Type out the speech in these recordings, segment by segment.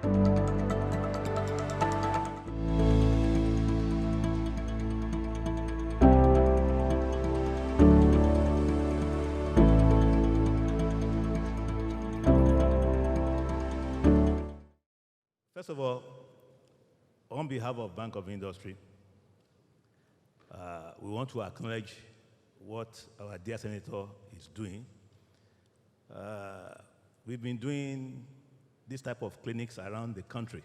First of all, on behalf of Bank of Industry, we want to acknowledge what our dear Senator is doing. We've been doing this type of clinics around the country.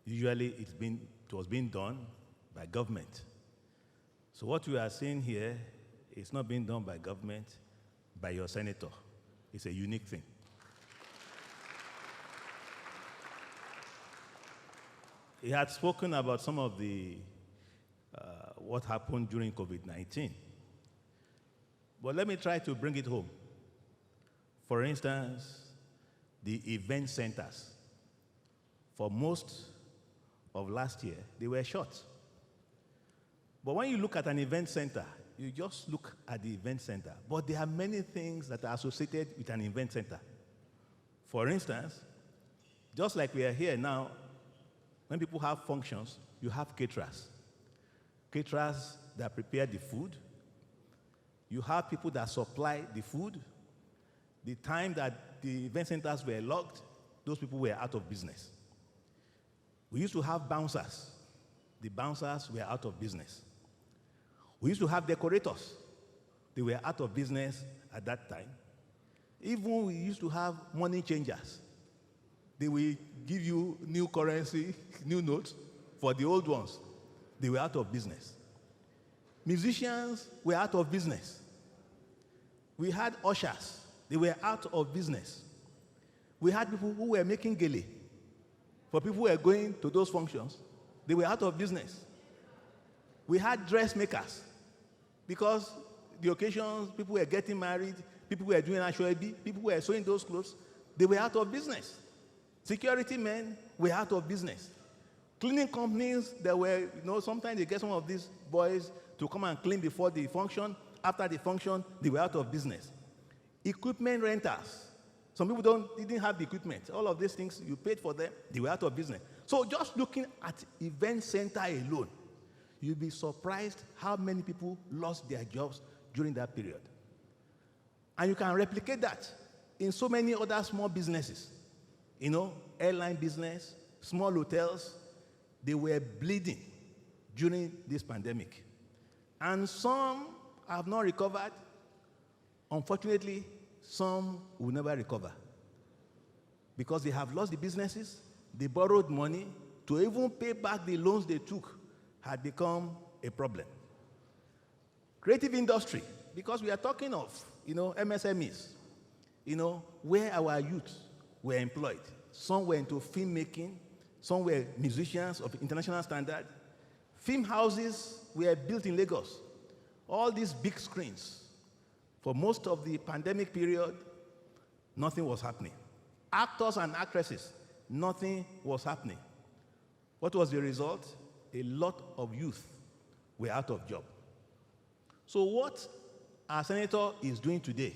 Usually it was being done by government. So what we are seeing here is not being done by government, by your senator. It's a unique thing. He had spoken about some of the what happened during COVID-19. But let me try to bring it home. For instance, the event centers. For most of last year, they were shut. But when you look at an event center, you just look at the event center. But there are many things that are associated with an event center. For instance, just like we are here now, when people have functions, you have caterers. Caterers that prepare the food. You have people that supply the food. The time that the event centers were locked, those people were out of business. We used to have bouncers. The bouncers were out of business. We used to have decorators. They were out of business at that time. Even we used to have money changers. They will give you new currency, new notes for the old ones. They were out of business. Musicians were out of business. We had ushers. They were out of business. We had people who were making gele. For people who were going to those functions, they were out of business. We had dressmakers because the occasions, people were getting married, people were doing ashwabi, people were sewing those clothes, they were out of business. Security men were out of business. Cleaning companies that were, sometimes they get some of these boys to come and clean before the function. After the function, they were out of business. Equipment renters. Some people didn't have the equipment. All of these things, you paid for them, they were out of business. So just looking at event center alone, you'll be surprised how many people lost their jobs during that period. And you can replicate that in so many other small businesses. Airline business, small hotels, they were bleeding during this pandemic. And some have not recovered. Unfortunately, some will never recover because they have lost the businesses, they borrowed money to even pay back the loans they took had become a problem. Creative industry, because we are talking of, MSMEs, where our youth were employed. Some were into filmmaking, some were musicians of international standard. Film houses were built in Lagos. All these big screens. For most of the pandemic period, nothing was happening. Actors and actresses, nothing was happening. What was the result? A lot of youth were out of job. So what our senator is doing today,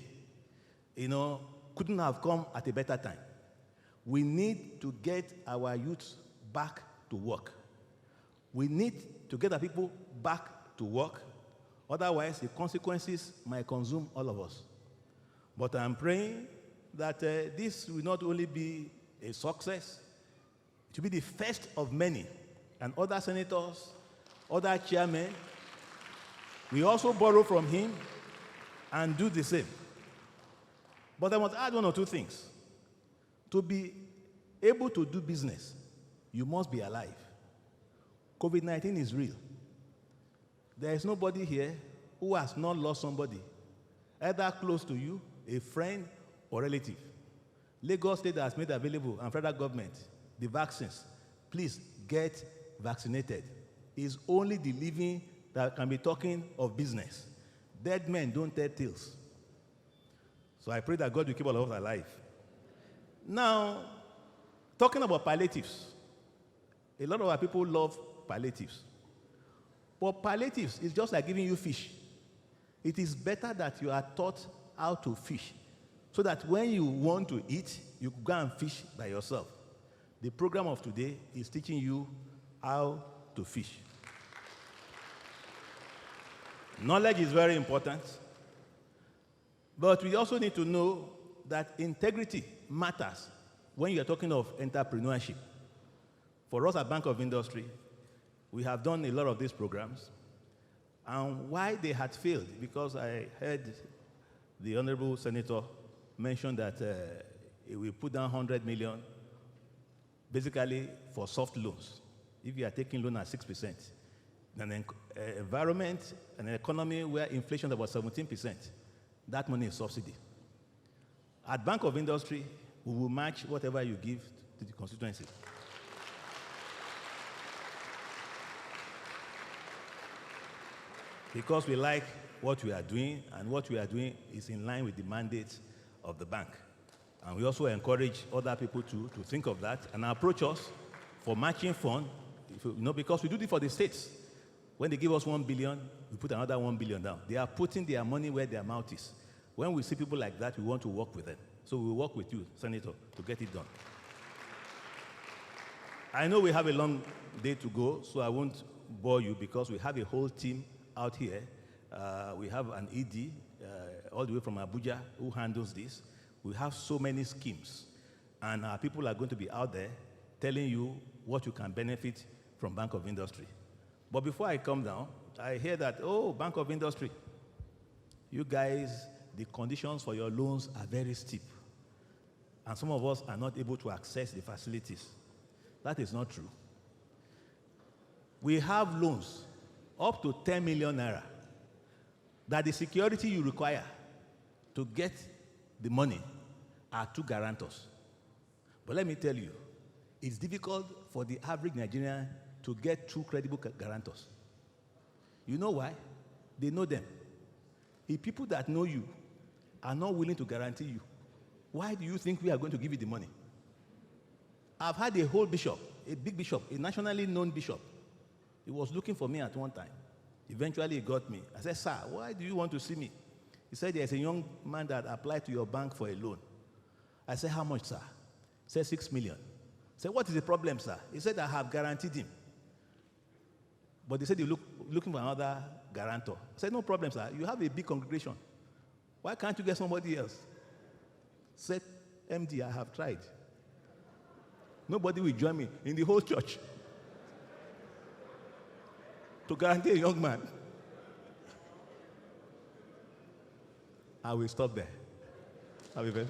couldn't have come at a better time. We need to get our youth back to work. We need to get our people back to work. Otherwise, the consequences might consume all of us. But I'm praying that this will not only be a success, it will be the first of many. And other senators, other chairmen, we also borrow from him and do the same. But I must add one or two things. To be able to do business, you must be alive. COVID-19 is real. There is nobody here who has not lost somebody, either close to you, a friend, or relative. Lagos State has made available, and federal government, the vaccines. Please get vaccinated. It's only the living that can be talking of business. Dead men don't tell tales. So I pray that God will keep all of us alive. Now, talking about palliatives, a lot of our people love palliatives. But palliatives is just like giving you fish. It is better that you are taught how to fish so that when you want to eat, you go and fish by yourself. The program of today is teaching you how to fish. Knowledge is very important, but we also need to know that integrity matters when you're talking of entrepreneurship. For us at Bank of Industry, we have done a lot of these programs, and why they had failed, because I heard the Honorable Senator mention that we put down 100 million basically for soft loans. If you are taking loan at 6%, an environment, an economy where inflation is about 17%, that money is subsidy. At Bank of Industry, we will match whatever you give to the constituency. Because we like what we are doing, and what we are doing is in line with the mandate of the bank. And we also encourage other people to think of that and approach us for matching fund, because we do it for the states. When they give us 1 billion, we put another 1 billion down. They are putting their money where their mouth is. When we see people like that, we want to work with them. So we will work with you, Senator, to get it done. I know we have a long day to go, so I won't bore you because we have a whole team out here. We have an ED all the way from Abuja who handles this. We have so many schemes, and our people are going to be out there telling you what you can benefit from Bank of Industry. But before I come down, I hear that, oh, Bank of Industry, you guys, the conditions for your loans are very steep, and some of us are not able to access the facilities. That is not true. We have loans up to 10 million naira that the security you require to get the money are 2 guarantors. But let me tell you, it's difficult for the average Nigerian to get 2 credible guarantors. You know why? They know them. If people that know you are not willing to guarantee you, why do you think we are going to give you the money? I've had a whole bishop, a big bishop, a nationally known bishop. He was looking for me at one time. Eventually, he got me. I said, sir, why do you want to see me? He said, there's a young man that applied to your bank for a loan. I said, how much, sir? He said, 6 million. I said, what is the problem, sir? He said, I have guaranteed him. But they said, you're looking for another guarantor. I said, no problem, sir. You have a big congregation. Why can't you get somebody else? He said, MD, I have tried. Nobody will join me in the whole church to guarantee a young man. I will stop there. I'll be back.